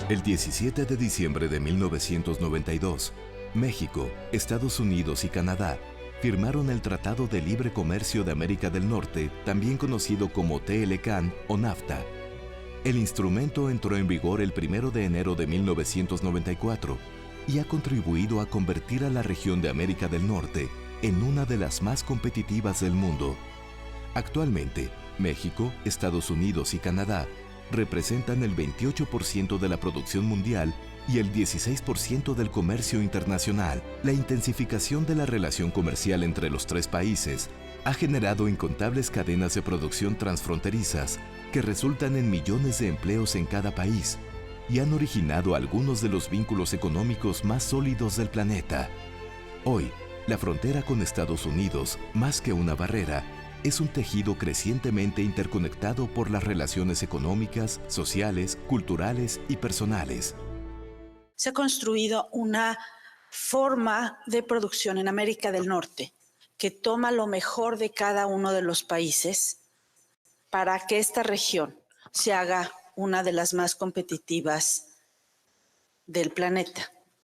El 17 de diciembre de 1992, México, Estados Unidos y Canadá firmaron el Tratado de Libre Comercio de América del Norte, también conocido como TLCAN o NAFTA. El instrumento entró en vigor el 1 de enero de 1994 y ha contribuido a convertir a la región de América del Norte en una de las más competitivas del mundo. Actualmente, México, Estados Unidos y Canadá representan el 28% de la producción mundial y el 16% del comercio internacional. La intensificación de la relación comercial entre los tres países ha generado incontables cadenas de producción transfronterizas que resultan en millones de empleos en cada país y han originado algunos de los vínculos económicos más sólidos del planeta. Hoy, la frontera con Estados Unidos, más que una barrera, es un tejido crecientemente interconectado por las relaciones económicas, sociales, culturales y personales. Se ha construido una forma de producción en América del Norte que toma lo mejor de cada uno de los países para que esta región se haga una de las más competitivas del planeta.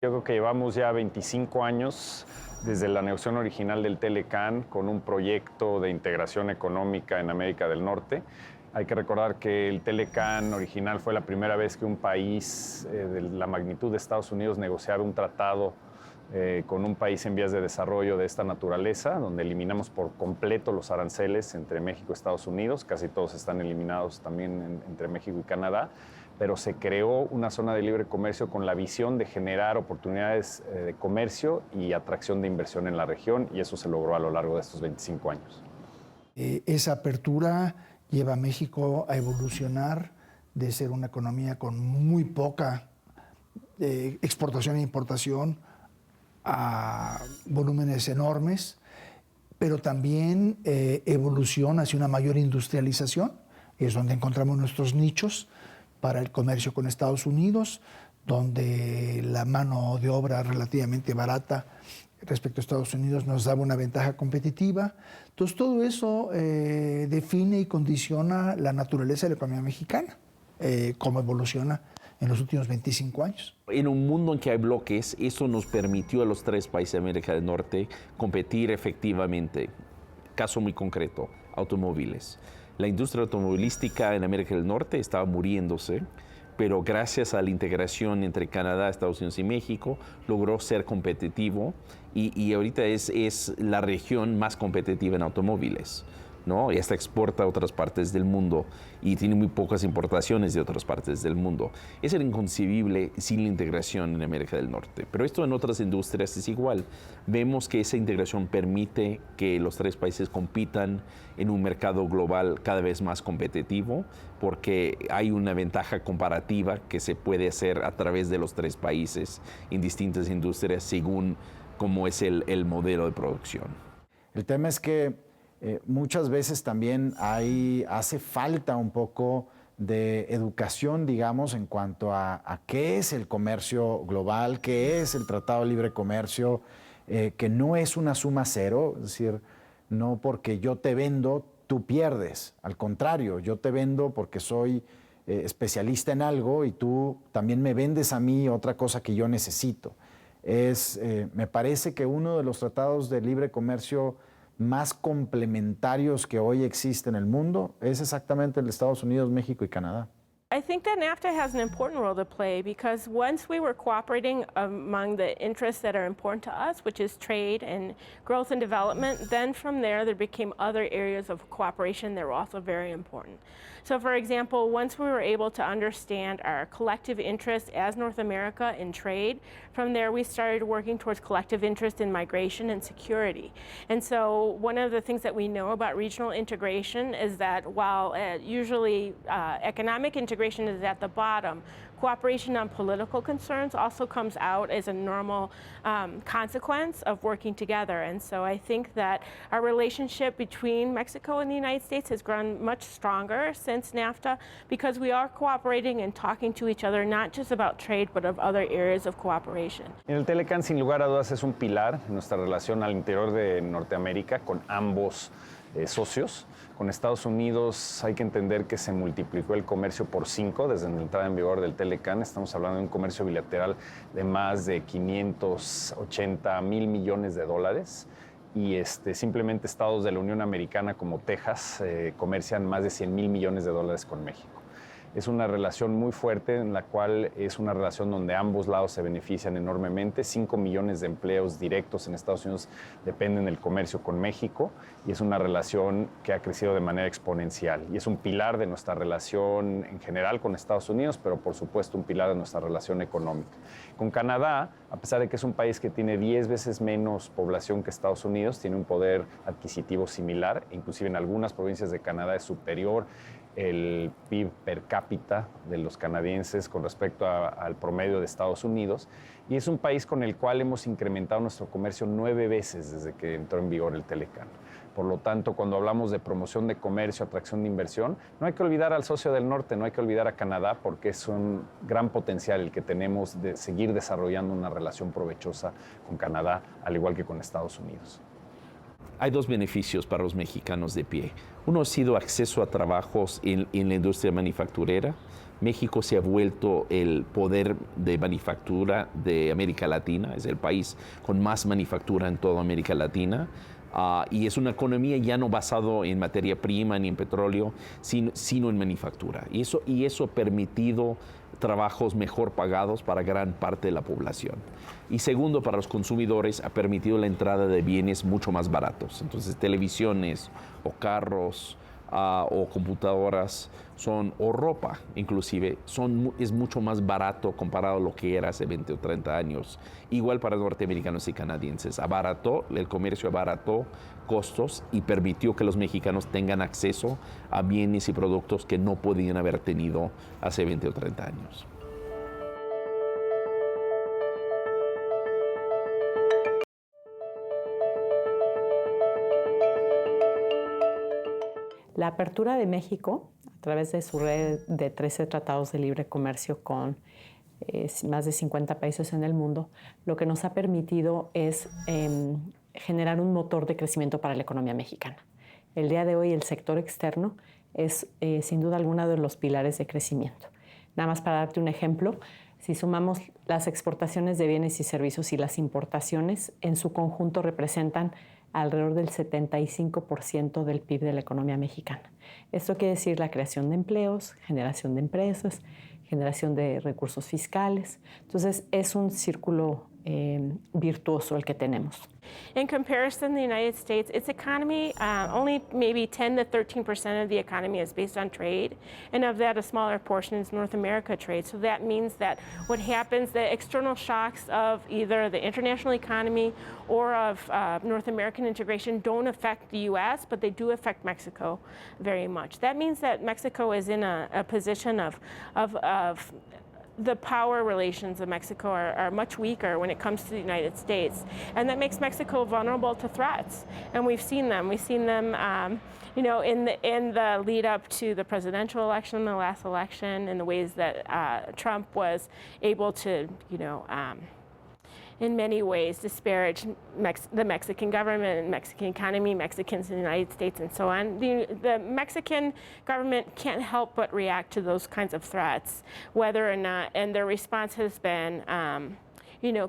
Yo creo que llevamos ya 25 años desde la negociación original del TLCAN con un proyecto de integración económica en América del Norte. Hay que recordar que el TLCAN original fue la primera vez que un país de la magnitud de Estados Unidos negociaba un tratado con un país en vías de desarrollo de esta naturaleza, donde eliminamos por completo los aranceles entre México y Estados Unidos. Casi todos están eliminados también entre México y Canadá, pero se creó una zona de libre comercio con la visión de generar oportunidades de comercio y atracción de inversión en la región, y eso se logró a lo largo de estos 25 años. Esa apertura lleva a México a evolucionar de ser una economía con muy poca exportación e importación a volúmenes enormes, pero también evolución hacia una mayor industrialización. Es donde encontramos nuestros nichos para el comercio con Estados Unidos, donde la mano de obra relativamente barata respecto a Estados Unidos nos daba una ventaja competitiva. Entonces todo eso define y condiciona la naturaleza de la economía mexicana, cómo evoluciona en los últimos 25 años. En un mundo en que hay bloques, eso nos permitió a los tres países de América del Norte competir efectivamente. Caso muy concreto, automóviles. La industria automovilística en América del Norte estaba muriéndose, pero gracias a la integración entre Canadá, Estados Unidos y México, logró ser competitivo y ahorita es la región más competitiva en automóviles, ¿no? Y hasta exporta a otras partes del mundo y tiene muy pocas importaciones de otras partes del mundo. Es inconcebible sin la integración en América del Norte, pero esto en otras industrias es igual. Vemos que esa integración permite que los tres países compitan en un mercado global cada vez más competitivo, porque hay una ventaja comparativa que se puede hacer a través de los tres países en distintas industrias según cómo es el modelo de producción. El tema es que muchas veces también hace falta un poco de educación, digamos, en cuanto a qué es el comercio global, qué es el Tratado de Libre Comercio, que no es una suma cero, es decir, no porque yo te vendo, tú pierdes. Al contrario, yo te vendo porque soy especialista en algo y tú también me vendes a mí otra cosa que yo necesito. Me parece que uno de los tratados de libre comercio más complementarios que hoy existen en el mundo es exactamente el de Estados Unidos, México y Canadá. I think that NAFTA has an important role to play because once we were cooperating among the interests that are important to us, which is trade and growth and development, then from there became other areas of cooperation that were also very important. So for example, once we were able to understand our collective interest as North America in trade, from there we started working towards collective interest in migration and security. And so one of the things that we know about regional integration is that while usually economic integration is at the bottom, cooperation on political concerns also comes out as a normal consequence of working together. And so I think that our relationship between Mexico and the United States has grown much stronger since NAFTA because we are cooperating and talking to each other, not just about trade, but of other areas of cooperation. El TLCAN, sin lugar a dudas, es un pilar en nuestra relación al interior de Norteamérica con ambos socios. Con Estados Unidos hay que entender que se multiplicó el comercio por 5 desde la entrada en vigor del TLCAN. Estamos hablando de un comercio bilateral de más de 580 mil millones de dólares. Y simplemente estados de la Unión Americana como Texas comercian más de 100 mil millones de dólares con México. Es una relación muy fuerte en la cual es una relación donde ambos lados se benefician enormemente. 5 millones de empleos directos en Estados Unidos dependen del comercio con México y es una relación que ha crecido de manera exponencial y es un pilar de nuestra relación en general con Estados Unidos, pero por supuesto un pilar de nuestra relación económica. Con Canadá, a pesar de que es un país que tiene 10 veces menos población que Estados Unidos, tiene un poder adquisitivo similar, inclusive en algunas provincias de Canadá es superior el PIB per cápita de los canadienses con respecto al promedio de Estados Unidos, y es un país con el cual hemos incrementado nuestro comercio 9 veces desde que entró en vigor el TLCAN. Por lo tanto, cuando hablamos de promoción de comercio, atracción de inversión, no hay que olvidar al socio del norte, no hay que olvidar a Canadá, porque es un gran potencial el que tenemos de seguir desarrollando una relación provechosa con Canadá, al igual que con Estados Unidos. Hay 2 beneficios para los mexicanos de pie. Uno ha sido acceso a trabajos en la industria manufacturera. México se ha vuelto el poder de manufactura de América Latina, es el país con más manufactura en toda América Latina. Y es una economía ya no basada en materia prima ni en petróleo, sino en manufactura. Y eso ha permitido trabajos mejor pagados para gran parte de la población. Y segundo, para los consumidores ha permitido la entrada de bienes mucho más baratos. Entonces, televisiones o carros o computadoras o ropa inclusive, es mucho más barato comparado a lo que era hace 20 o 30 años. Igual para norteamericanos y canadienses. El comercio abarató costos y permitió que los mexicanos tengan acceso a bienes y productos que no podían haber tenido hace 20 o 30 años. La apertura de México, a través de su red de 13 tratados de libre comercio con más de 50 países en el mundo, lo que nos ha permitido es generar un motor de crecimiento para la economía mexicana. El día de hoy el sector externo es sin duda alguna de los pilares de crecimiento. Nada más para darte un ejemplo, si sumamos las exportaciones de bienes y servicios y las importaciones, en su conjunto representan alrededor del 75% del PIB de la economía mexicana. Esto quiere decir la creación de empleos, generación de empresas, generación de recursos fiscales. Entonces, es un círculo virtuoso el que tenemos. In comparison, the United States, its economy, only maybe 10 to 13% of the economy is based on trade, and of that, a smaller portion is North America trade. So that means that what happens, the external shocks of either the international economy or of North American integration don't affect the U.S., but they do affect Mexico very much. That means that Mexico is in a position of the power relations of Mexico are much weaker when it comes to the United States. And that makes Mexico vulnerable to threats. And we've seen them. We've seen them in the lead up to the presidential election, the last election, in the ways that Trump was able to, in many ways disparage the Mexican government, Mexican economy, Mexicans in the United States, and so on. The Mexican government can't help but react to those kinds of threats, whether or not, and their response has been,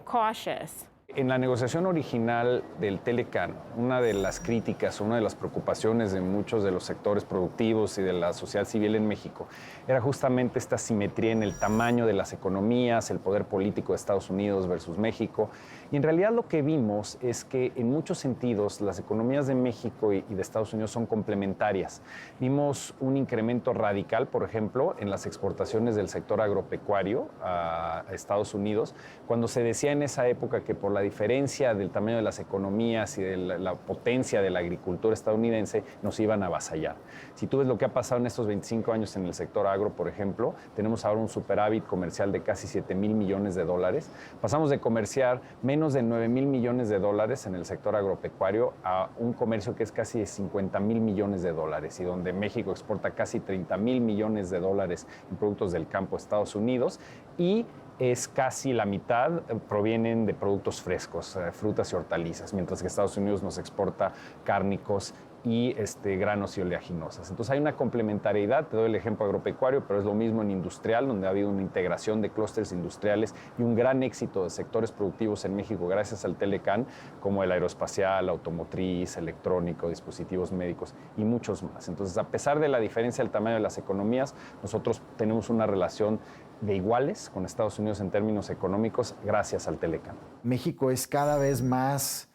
cautious. En la negociación original del TLCAN, una de las críticas, una de las preocupaciones de muchos de los sectores productivos y de la sociedad civil en México era justamente esta asimetría en el tamaño de las economías, el poder político de Estados Unidos versus México. Y en realidad lo que vimos es que en muchos sentidos las economías de México y de Estados Unidos son complementarias. Vimos un incremento radical, por ejemplo, en las exportaciones del sector agropecuario a Estados Unidos, cuando se decía en esa época que por la diferencia del tamaño de las economías y de la potencia de la agricultura estadounidense nos iban a avasallar. Si tú ves lo que ha pasado en estos 25 años en el sector agro, por ejemplo, tenemos ahora un superávit comercial de casi 7,000 millones de dólares. Pasamos de comerciar menos de 9,000 millones de dólares en el sector agropecuario a un comercio que es casi de 50,000 millones de dólares y donde México exporta casi 30,000 millones de dólares en productos del campo a Estados Unidos y es casi la mitad provienen de productos frescos, frutas y hortalizas, mientras que Estados Unidos nos exporta cárnicos y granos y oleaginosas. Entonces hay una complementariedad, te doy el ejemplo agropecuario, pero es lo mismo en industrial, donde ha habido una integración de clústeres industriales y un gran éxito de sectores productivos en México gracias al Telecán, como el aeroespacial, automotriz, electrónico, dispositivos médicos y muchos más. Entonces, a pesar de la diferencia del tamaño de las economías, nosotros tenemos una relación de iguales con Estados Unidos en términos económicos gracias al Telecán. México es cada vez más,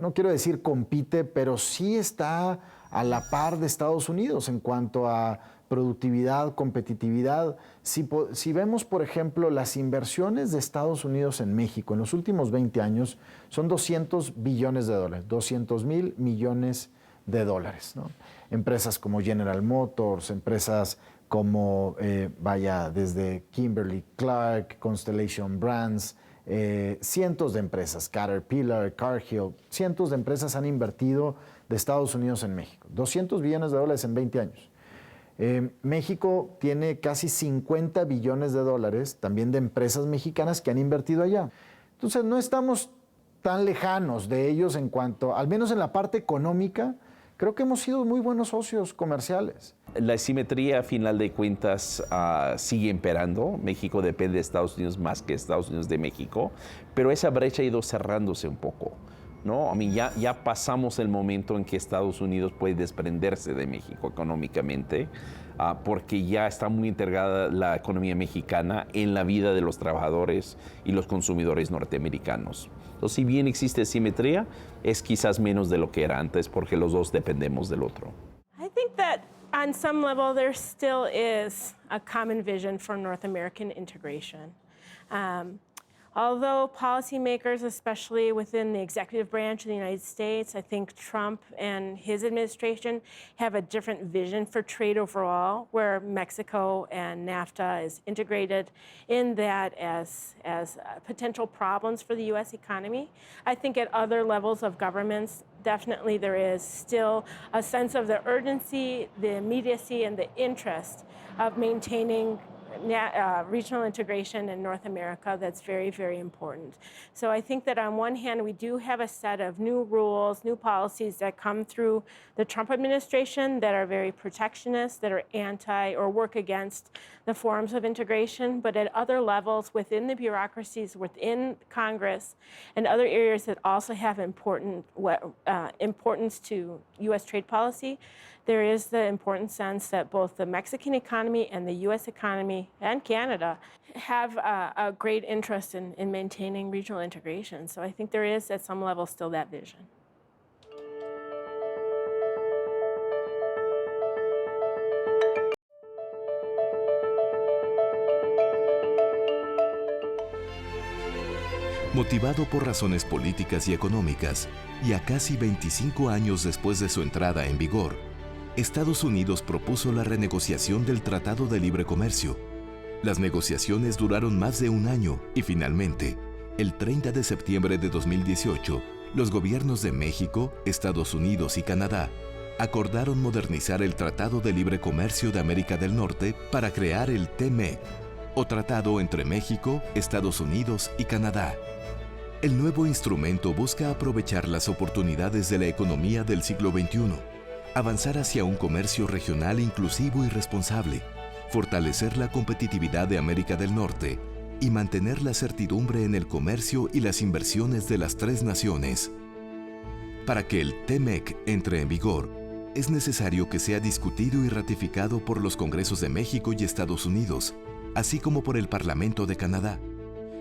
no quiero decir compite, pero sí está a la par de Estados Unidos en cuanto a productividad, competitividad. Si vemos, por ejemplo, las inversiones de Estados Unidos en México en los últimos 20 años, son 200 billones de dólares, 200,000 millones de dólares, ¿no? Empresas como General Motors, empresas como, desde Kimberly-Clark, Constellation Brands, cientos de empresas, Caterpillar, Cargill, cientos de empresas han invertido de Estados Unidos en México. 200 billones de dólares en 20 años. México tiene casi 50 billones de dólares también de empresas mexicanas que han invertido allá. Entonces no estamos tan lejanos de ellos en cuanto, al menos en la parte económica, creo que hemos sido muy buenos socios comerciales. La asimetría, a final de cuentas, sigue imperando. México depende de Estados Unidos más que Estados Unidos de México, pero esa brecha ha ido cerrándose un poco, ¿no? Ya pasamos el momento en que Estados Unidos puede desprenderse de México económicamente, porque ya está muy integrada la economía mexicana en la vida de los trabajadores y los consumidores norteamericanos. Entonces, si bien existe simetría, es quizás menos de lo que era antes, porque los dos dependemos del otro. I think that on some level there still is a common vision for North American integration. Although policymakers, especially within the executive branch of the United States, I think Trump and his administration have a different vision for trade overall, where Mexico and NAFTA is integrated in that as potential problems for the U.S. economy. I think at other levels of governments, definitely there is still a sense of the urgency, the immediacy, and the interest of maintaining regional integration in North America that's very, very important. So I think that on one hand, we do have a set of new rules, new policies that come through the Trump administration that are very protectionist, that are anti or work against the forms of integration. But at other levels within the bureaucracies, within Congress, and other areas that also have importance to U.S. trade policy, there is the important sense that both the Mexican economy and the U.S. economy and Canada have a great interest in maintaining regional integration. So I think there is, at some level, still that vision. Motivado por razones políticas y económicas, y a casi 25 años después de su entrada en vigor, Estados Unidos propuso la renegociación del Tratado de Libre Comercio. Las negociaciones duraron más de un año y finalmente, el 30 de septiembre de 2018, los gobiernos de México, Estados Unidos y Canadá acordaron modernizar el Tratado de Libre Comercio de América del Norte para crear el TMEC, o Tratado entre México, Estados Unidos y Canadá. El nuevo instrumento busca aprovechar las oportunidades de la economía del siglo XXI, avanzar hacia un comercio regional inclusivo y responsable, fortalecer la competitividad de América del Norte y mantener la certidumbre en el comercio y las inversiones de las tres naciones. Para que el TMEC entre en vigor, es necesario que sea discutido y ratificado por los Congresos de México y Estados Unidos, así como por el Parlamento de Canadá.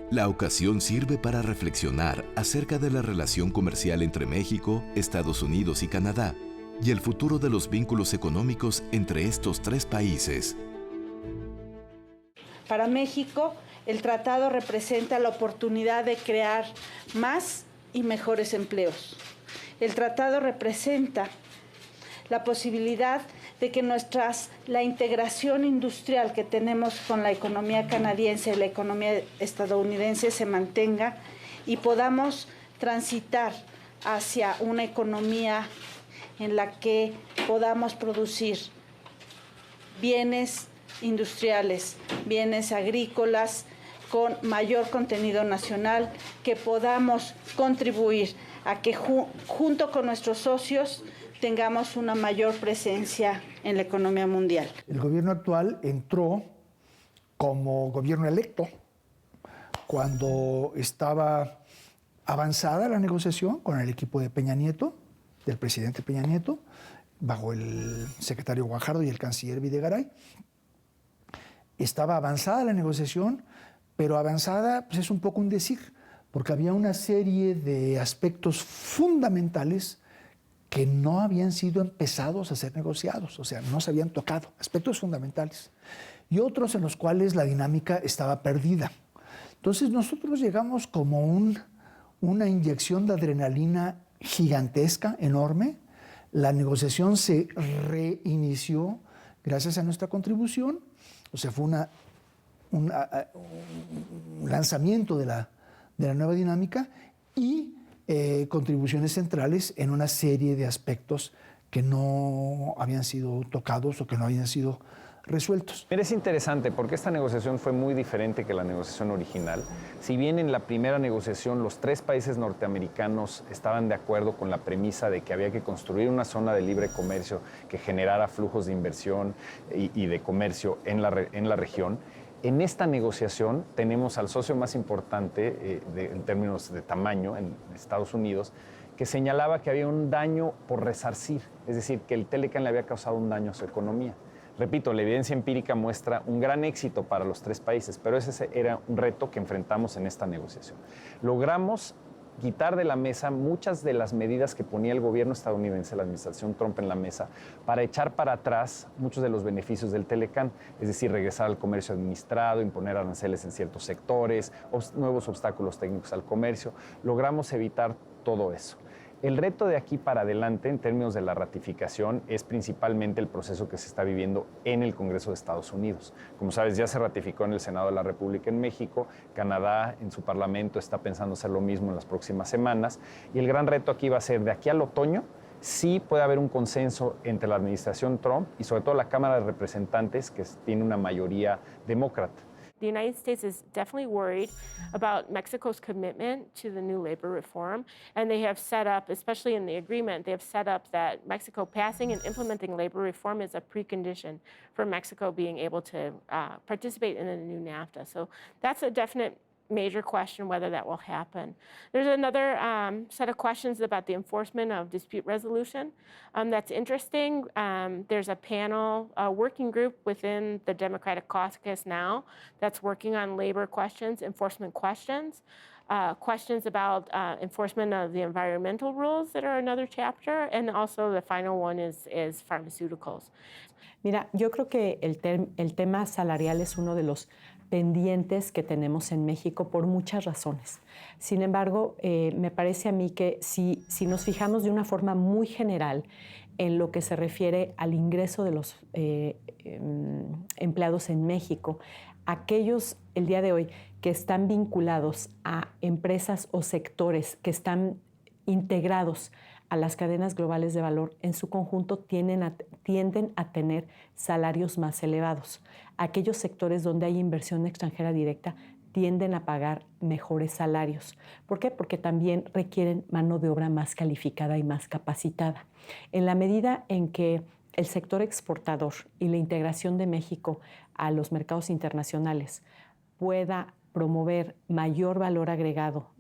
La ocasión sirve para reflexionar acerca de la relación comercial entre México, Estados Unidos y Canadá, y el futuro de los vínculos económicos entre estos tres países. Para México, el tratado representa la oportunidad de crear más y mejores empleos. El tratado representa la posibilidad de que la integración industrial que tenemos con la economía canadiense y la economía estadounidense se mantenga y podamos transitar hacia una economía en la que podamos producir bienes industriales, bienes agrícolas, con mayor contenido nacional, que podamos contribuir a que junto con nuestros socios tengamos una mayor presencia en la economía mundial. El gobierno actual entró como gobierno electo cuando estaba avanzada la negociación con el equipo de Peña Nieto, del presidente Peña Nieto, bajo el secretario Guajardo y el canciller Videgaray. Estaba avanzada la negociación, pero avanzada pues es un poco un decir, porque había una serie de aspectos fundamentales que no habían sido empezados a ser negociados, o sea, no se habían tocado, aspectos fundamentales, y otros en los cuales la dinámica estaba perdida. Entonces nosotros llegamos como una inyección de adrenalina gigantesca, enorme. La negociación se reinició gracias a nuestra contribución, o sea, fue un lanzamiento de la nueva dinámica y contribuciones centrales en una serie de aspectos que no habían sido tocados o que no habían sido resueltos. Mira, es interesante porque esta negociación fue muy diferente que la negociación original. Si bien en la primera negociación los 3 países norteamericanos estaban de acuerdo con la premisa de que había que construir una zona de libre comercio que generara flujos de inversión y de comercio en la región, en esta negociación tenemos al socio más importante en términos de tamaño, en Estados Unidos, que señalaba que había un daño por resarcir, es decir, que el Telecan le había causado un daño a su economía. Repito, la evidencia empírica muestra un gran éxito para los 3 países, pero ese era un reto que enfrentamos en esta negociación. Logramos quitar de la mesa muchas de las medidas que ponía el gobierno estadounidense, la administración Trump en la mesa, para echar para atrás muchos de los beneficios del Telecan, es decir, regresar al comercio administrado, imponer aranceles en ciertos sectores, nuevos obstáculos técnicos al comercio. Logramos evitar todo eso. El reto de aquí para adelante, en términos de la ratificación, es principalmente el proceso que se está viviendo en el Congreso de Estados Unidos. Como sabes, ya se ratificó en el Senado de la República en México, Canadá en su Parlamento está pensando hacer lo mismo en las próximas semanas, y el gran reto aquí va a ser, de aquí al otoño, sí puede haber un consenso entre la administración Trump y sobre todo la Cámara de Representantes, que tiene una mayoría demócrata. The United States is definitely worried about Mexico's commitment to the new labor reform, and they have set up, especially in the agreement, they have set up that Mexico passing and implementing labor reform is a precondition for Mexico being able to participate in the new NAFTA. So that's a definite major question whether that will happen. There's another set of questions about the enforcement of dispute resolution that's interesting. There's a panel, working group within the Democratic caucus now that's working on labor questions, enforcement questions. Questions about enforcement of the environmental rules that are another chapter, and also the final one is pharmaceuticals. Mira, yo creo que el tema salarial es uno de los pendientes que tenemos en México por muchas razones. Sin embargo, me parece a mí que si nos fijamos de una forma muy general en lo que se refiere al ingreso de los empleados en México, aquellos el día de hoy que están vinculados a empresas o sectores que están integrados a las cadenas globales de valor, en su conjunto tienden a tener salarios más elevados. Aquellos sectores donde hay inversión extranjera directa tienden a pagar mejores salarios. ¿Por qué? Porque también requieren mano de obra más calificada y más capacitada. En la medida en que el sector exportador y la integración de México a los mercados internacionales pueda promover mayor valor agregado,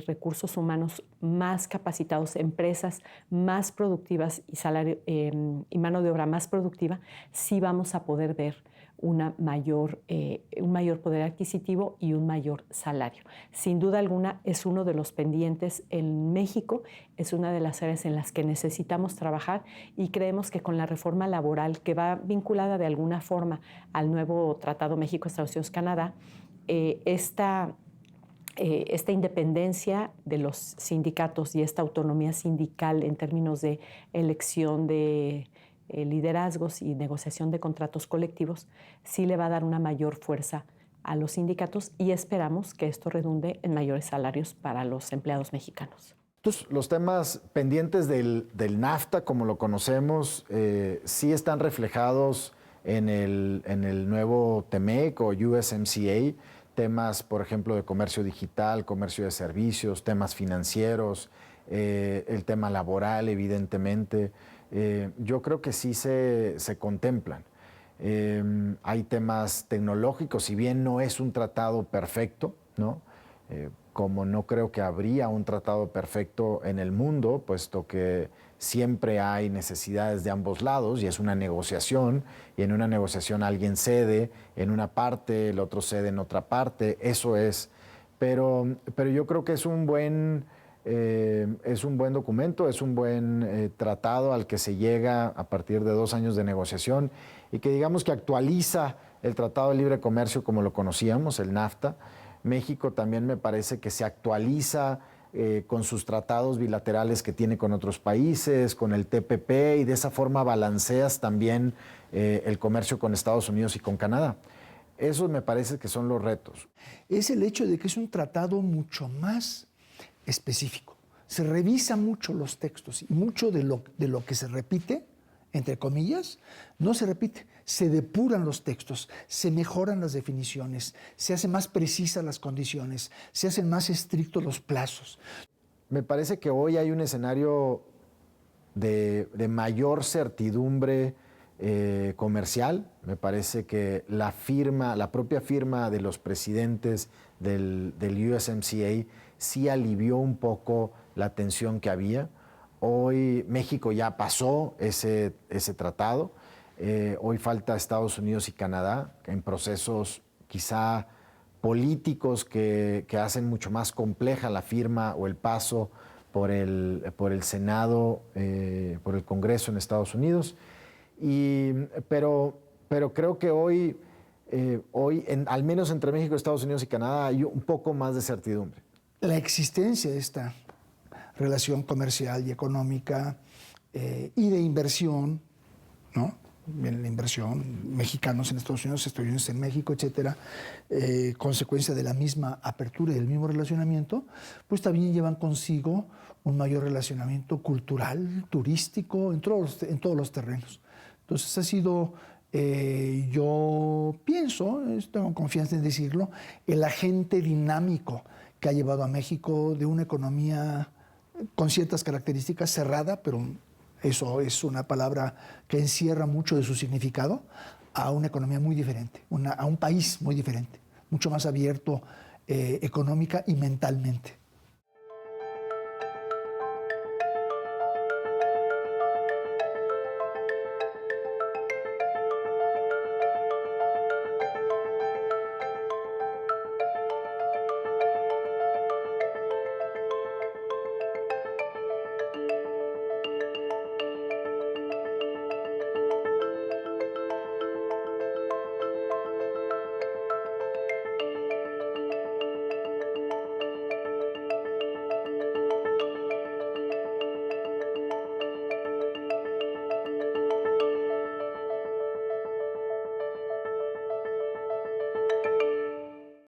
recursos humanos más capacitados, empresas más productivas y mano de obra más productiva, sí vamos a poder ver un mayor poder adquisitivo y un mayor salario. Sin duda alguna es uno de los pendientes en México, es una de las áreas en las que necesitamos trabajar y creemos que con la reforma laboral que va vinculada de alguna forma al nuevo Tratado México-Estados Unidos-Canadá, esta independencia de los sindicatos y esta autonomía sindical en términos de elección de liderazgos y negociación de contratos colectivos sí le va a dar una mayor fuerza a los sindicatos y esperamos que esto redunde en mayores salarios para los empleados mexicanos. Entonces, los temas pendientes del NAFTA, como lo conocemos, sí están reflejados en el nuevo TEMEC o USMCA. temas, por ejemplo, de comercio digital, comercio de servicios, temas financieros, el tema laboral, evidentemente. Yo creo que sí se contemplan. Hay temas tecnológicos, si bien no es un tratado perfecto, ¿no? Como no creo que habría un tratado perfecto en el mundo, puesto que siempre hay necesidades de ambos lados y es una negociación, y en una negociación alguien cede en una parte, el otro cede en otra parte, eso es. Pero yo creo que es un buen documento, es un buen tratado al que se llega a partir de 2 años de negociación y que digamos que actualiza el Tratado de Libre Comercio como lo conocíamos, el NAFTA. México también me parece que se actualiza con sus tratados bilaterales que tiene con otros países, con el TPP, y de esa forma balanceas también el comercio con Estados Unidos y con Canadá. Esos me parece que son los retos. Es el hecho de que es un tratado mucho más específico. Se revisa mucho los textos y mucho de lo que se repite, entre comillas, no se repite. Se depuran los textos, se mejoran las definiciones, se hacen más precisas las condiciones, se hacen más estrictos los plazos. Me parece que hoy hay un escenario de mayor certidumbre comercial. Me parece que la propia firma de los presidentes del USMCA sí alivió un poco la tensión que había. Hoy México ya pasó ese tratado. Hoy falta Estados Unidos y Canadá en procesos quizá políticos que hacen mucho más compleja la firma o el paso por el Senado, por el Congreso en Estados Unidos. Pero creo que hoy al menos entre México, Estados Unidos y Canadá, hay un poco más de certidumbre. La existencia de esta relación comercial y económica y de inversión, ¿no? La inversión, mexicanos en Estados Unidos en México, etcétera, consecuencia de la misma apertura y del mismo relacionamiento, pues también llevan consigo un mayor relacionamiento cultural, turístico, en todos los terrenos. Entonces ha sido, yo pienso, tengo confianza en decirlo, el agente dinámico que ha llevado a México de una economía con ciertas características cerrada, pero eso es una palabra que encierra mucho de su significado, a una economía muy diferente, a un país muy diferente, mucho más abierto económica y mentalmente.